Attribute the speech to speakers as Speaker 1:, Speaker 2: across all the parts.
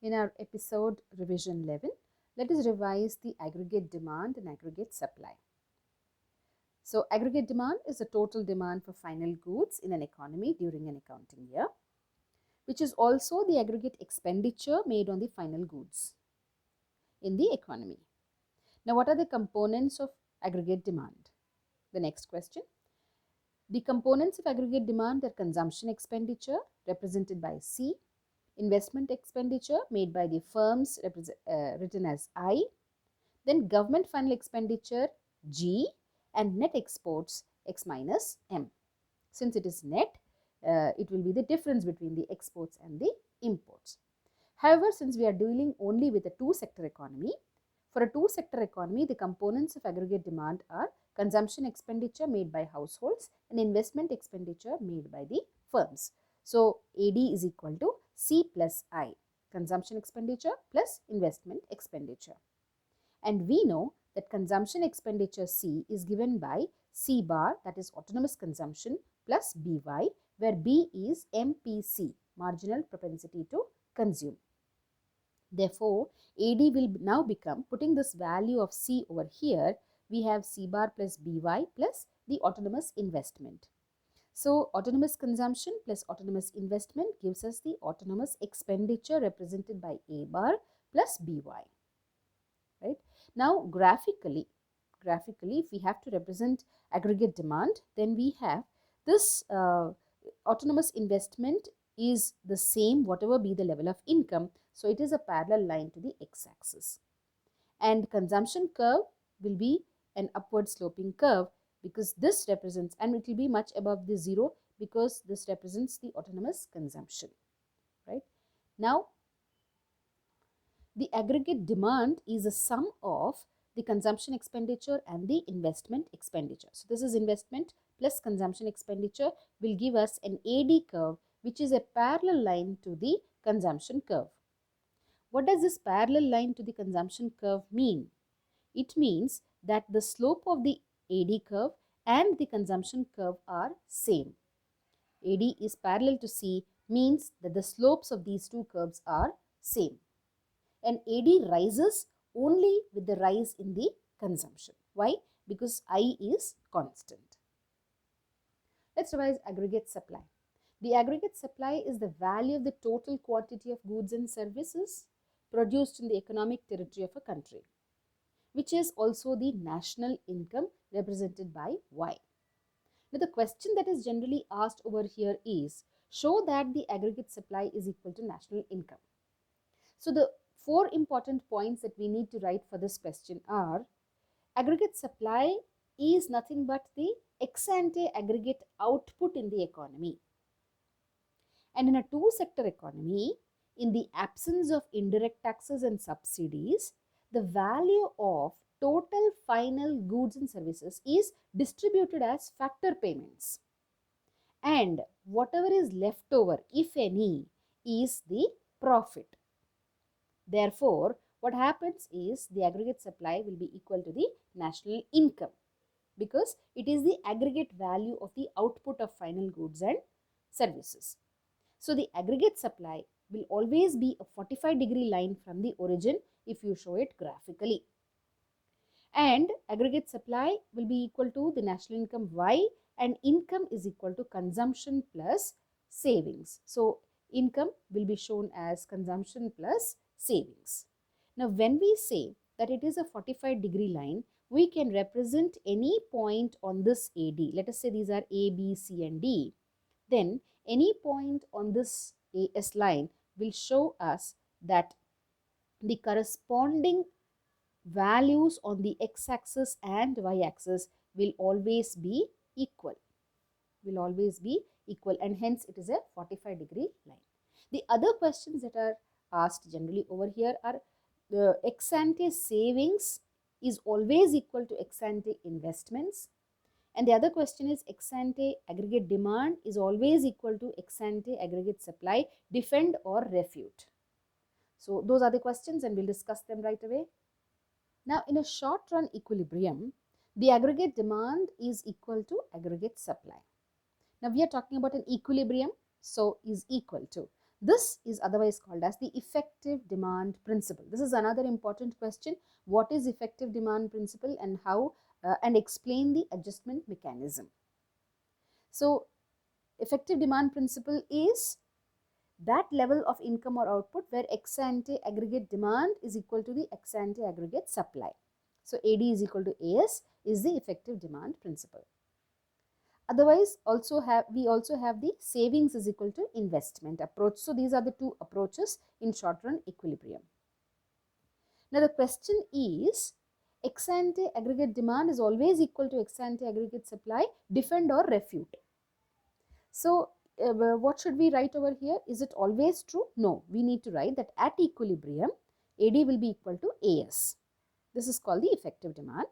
Speaker 1: In our episode revision 11, let us revise the aggregate demand and aggregate supply. So, aggregate demand is the total demand for final goods in an economy during an accounting year, which is also the aggregate expenditure made on the final goods in the economy. Now, what are the components of aggregate demand? The next question. The components of aggregate demand are consumption expenditure, represented by C, investment expenditure made by the firms, written as I, then government final expenditure G, and net exports X minus M. Since it is net, it will be the difference between the exports and the imports. However, since we are dealing only with a two-sector economy, for a two-sector economy, the components of aggregate demand are consumption expenditure made by households and investment expenditure made by the firms. So, AD is equal to C plus I, consumption expenditure plus investment expenditure. And we know that consumption expenditure C is given by C bar, that is autonomous consumption, plus BY, where B is MPC, marginal propensity to consume. Therefore, AD will now become, putting this value of C over here, we have C bar plus BY plus the autonomous investment. So, autonomous consumption plus autonomous investment gives us the autonomous expenditure represented by A bar plus BY. Right? Now, graphically, if we have to represent aggregate demand, then we have this autonomous investment is the same whatever be the level of income. So, it is a parallel line to the x-axis. And consumption curve will be an upward sloping curve because this represents, and it will be much above the zero because this represents the autonomous consumption. Right? Now, the aggregate demand is a sum of the consumption expenditure and the investment expenditure. So, this is investment plus consumption expenditure will give us an AD curve, which is a parallel line to the consumption curve. What does this parallel line to the consumption curve mean? It means that the slope of the AD curve and the consumption curve are same. AD is parallel to C means that the slopes of these two curves are same. And AD rises only with the rise in the consumption. Why? Because I is constant. Let's revise aggregate supply. The aggregate supply is the value of the total quantity of goods and services produced in the economic territory of a country, which is also the national income represented by Y. Now, the question that is generally asked over here is, show that the aggregate supply is equal to national income. So, the four important points that we need to write for this question are, aggregate supply is nothing but the ex ante aggregate output in the economy. And in a two-sector economy, in the absence of indirect taxes and subsidies, the value of total final goods and services is distributed as factor payments. And whatever is left over, if any, is the profit. Therefore, what happens is the aggregate supply will be equal to the national income because it is the aggregate value of the output of final goods and services. So, the aggregate supply will always be a 45-degree line from the origin if you show it graphically. And aggregate supply will be equal to the national income Y, and income is equal to consumption plus savings. So, income will be shown as consumption plus savings. Now, when we say that it is a 45-degree line, we can represent any point on this AD. Let us say these are A, B, C and D. Then any point on this AS line will show us that the corresponding values on the x-axis and y-axis will always be equal. And hence it is a 45-degree line. The other questions that are asked generally over here are, the ex ante savings is always equal to ex ante investments, and the other question is ex ante aggregate demand is always equal to ex ante aggregate supply, defend or refute. So those are the questions and we'll discuss them right away. Now, in a short run equilibrium, the aggregate demand is equal to aggregate supply. Now, we are talking about an equilibrium, so is equal to. This is otherwise called as the effective demand principle. This is another important question. What is effective demand principle and how and explain the adjustment mechanism. So effective demand principle is that level of income or output where ex ante aggregate demand is equal to the ex ante aggregate supply. So AD is equal to AS is the effective demand principle. Otherwise, we also have the savings is equal to investment approach. So these are the two approaches in short run equilibrium. Now the question is, ex ante aggregate demand is always equal to ex ante aggregate supply, defend or refute. So what should we write over here? Is it always true? No, we need to write that at equilibrium, AD will be equal to AS. This is called the effective demand.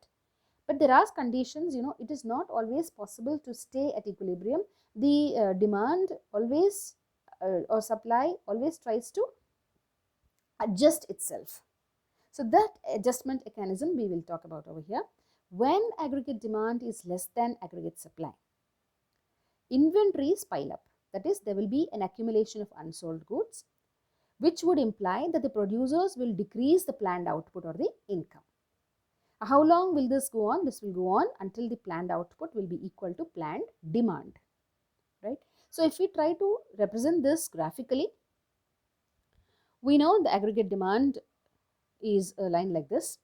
Speaker 1: But there are conditions, it is not always possible to stay at equilibrium. The demand always or supply always tries to adjust itself. So that adjustment mechanism we will talk about over here. When aggregate demand is less than aggregate supply, inventories pile up. That is, there will be an accumulation of unsold goods, which would imply that the producers will decrease the planned output or the income. How long will this go on? This will go on until the planned output will be equal to planned demand, right? So if we try to represent this graphically, we know the aggregate demand is a line like this,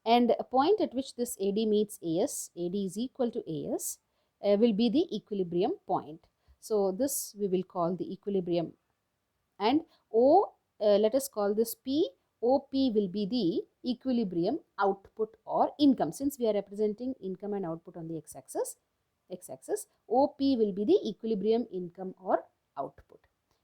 Speaker 1: and a point at which this AD meets AS, AD is equal to AS, will be the equilibrium point. So this we will call the equilibrium, and O, let us call this P. OP will be the equilibrium output or income. Since we are representing income and output on the x-axis, OP will be the equilibrium income or output.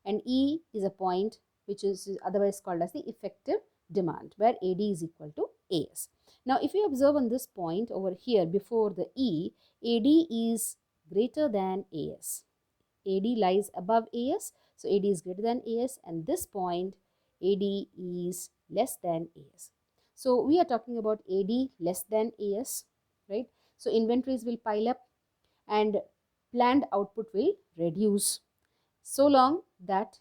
Speaker 1: And E is a point which is otherwise called as the effective demand, where AD is equal to AS. Now, if you observe on this point over here before the E, AD is greater than AS. AD lies above AS, so AD is greater than AS, and this point AD is less than AS. So we are talking about AD less than AS, right? So inventories will pile up and planned output will reduce so long that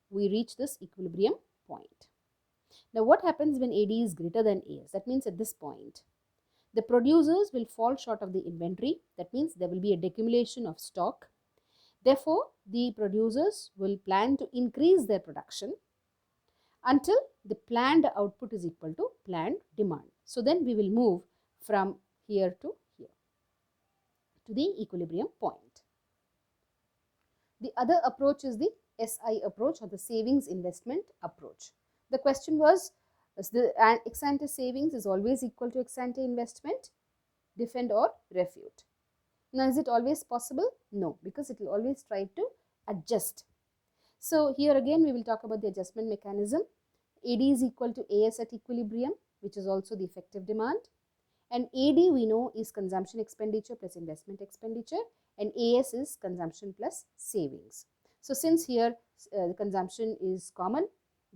Speaker 1: we reach this equilibrium point. Now what happens when AD is greater than AS? That means at this point, the producers will fall short of the inventory. That means there will be a decumulation of stock. Therefore, the producers will plan to increase their production until the planned output is equal to planned demand. So then we will move from here to here to the equilibrium point. The other approach is the SI approach, or the savings investment approach. The question was, is the ex ante savings is always equal to ex ante investment, defend or refute. Now, is it always possible? No, because it will always try to adjust. So here again we will talk about the adjustment mechanism. AD is equal to AS at equilibrium, which is also the effective demand, and AD we know is consumption expenditure plus investment expenditure, and AS is consumption plus savings. So since here the consumption is common,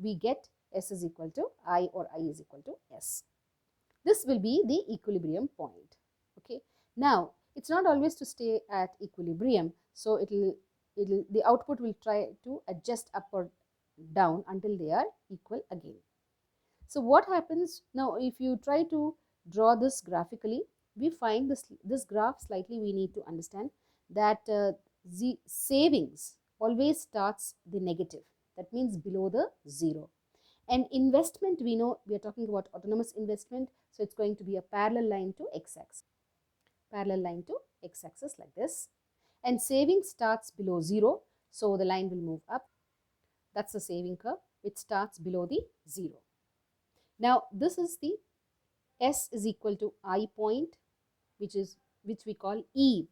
Speaker 1: we get S is equal to I, or I is equal to S. This will be the equilibrium point. Okay. Now it's not always to stay at equilibrium, so the output will try to adjust up or down until they are equal again. So what happens now, if you try to draw this graphically, we find this graph slightly we need to understand that the savings always starts the negative. That means below the zero. And investment, we know we are talking about autonomous investment, so it's going to be a parallel line to x-axis. Parallel line to x-axis like this. And saving starts below 0, so the line will move up. That's the saving curve. It starts below the 0. Now this is the S is equal to I point, which we call E,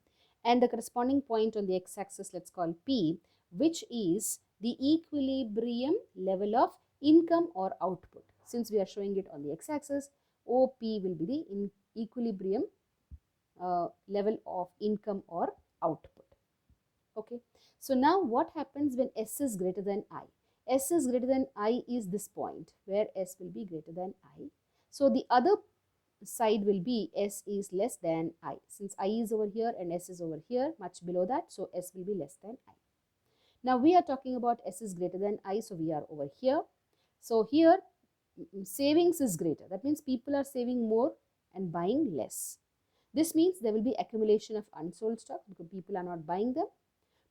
Speaker 1: and the corresponding point on the x-axis let's call P, which is the equilibrium level of income or output. Since we are showing it on the x-axis, OP will be the equilibrium level of income or output. Okay. So now what happens when S is greater than I? S is greater than I is this point where S will be greater than I. So the other side will be S is less than I. Since I is over here and S is over here much below that, so S will be less than I. Now we are talking about S is greater than I, so we are over here. So here savings is greater. That means people are saving more and buying less. This means there will be accumulation of unsold stock because people are not buying them.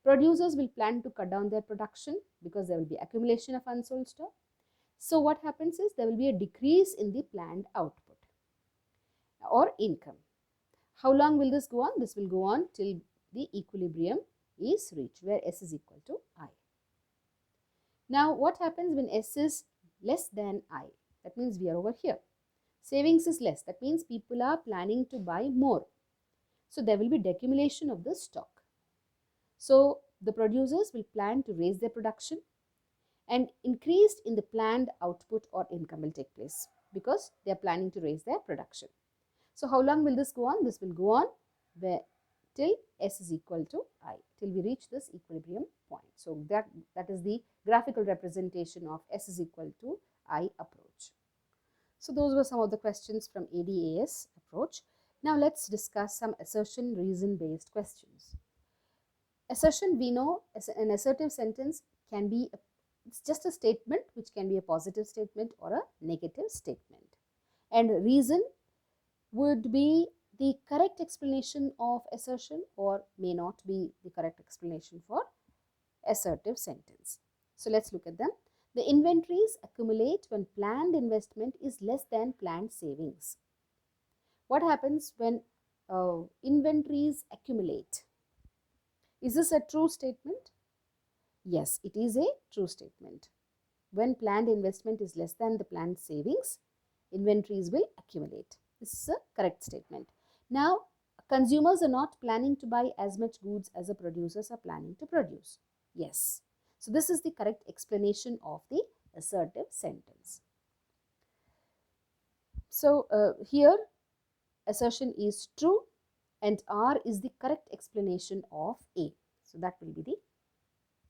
Speaker 1: Producers will plan to cut down their production because there will be accumulation of unsold stock. So what happens is there will be a decrease in the planned output or income. How long will this go on? This will go on till the equilibrium is reached where S is equal to I. Now what happens when S is less than I? That means we are over here. Savings is less. That means people are planning to buy more. So there will be decumulation of the stock. So the producers will plan to raise their production and increased in the planned output or income will take place because they are planning to raise their production. So how long will this go on? This will go on till S is equal to I, till we reach this equilibrium point. So that is the graphical representation of S is equal to I approach. So those were some of the questions from ADAS approach. Now let's discuss some assertion reason based questions. Assertion, we know an assertive sentence can be it's just a statement which can be a positive statement or a negative statement. And reason would be the correct explanation of assertion or may not be the correct explanation for assertive sentence. So let's look at them. The inventories accumulate when planned investment is less than planned savings. What happens when inventories accumulate? Is this a true statement? Yes, it is a true statement. When planned investment is less than the planned savings, inventories will accumulate. This is a correct statement. Now, consumers are not planning to buy as much goods as the producers are planning to produce. Yes. So, this is the correct explanation of the assertive sentence. So, here assertion is true and R is the correct explanation of A. So, that will be the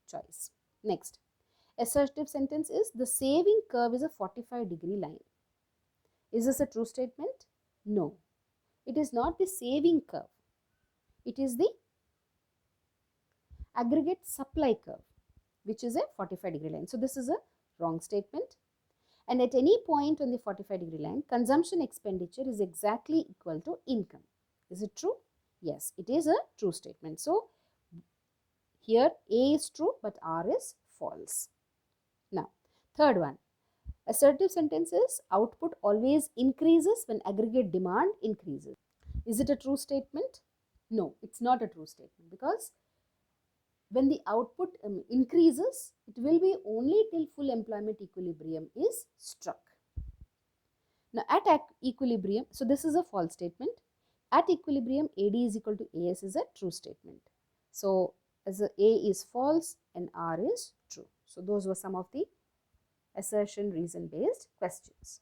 Speaker 1: choice. Next, assertive sentence is the saving curve is a 45-degree line. Is this a true statement? No. It is not the saving curve. It is the aggregate supply curve, which is a 45-degree line. So, this is a wrong statement. And at any point on the 45-degree line, consumption expenditure is exactly equal to income. Is it true? Yes, it is a true statement. So, here A is true, but R is false. Now, third one. Assertive sentence is output always increases when aggregate demand increases. Is it a true statement? No, it's not a true statement because when the output increases, it will be only till full employment equilibrium is struck. Now at equilibrium, so this is a false statement. At equilibrium, AD is equal to AS is a true statement. So as A is false and R is true. So those were some of the assertion reason based questions.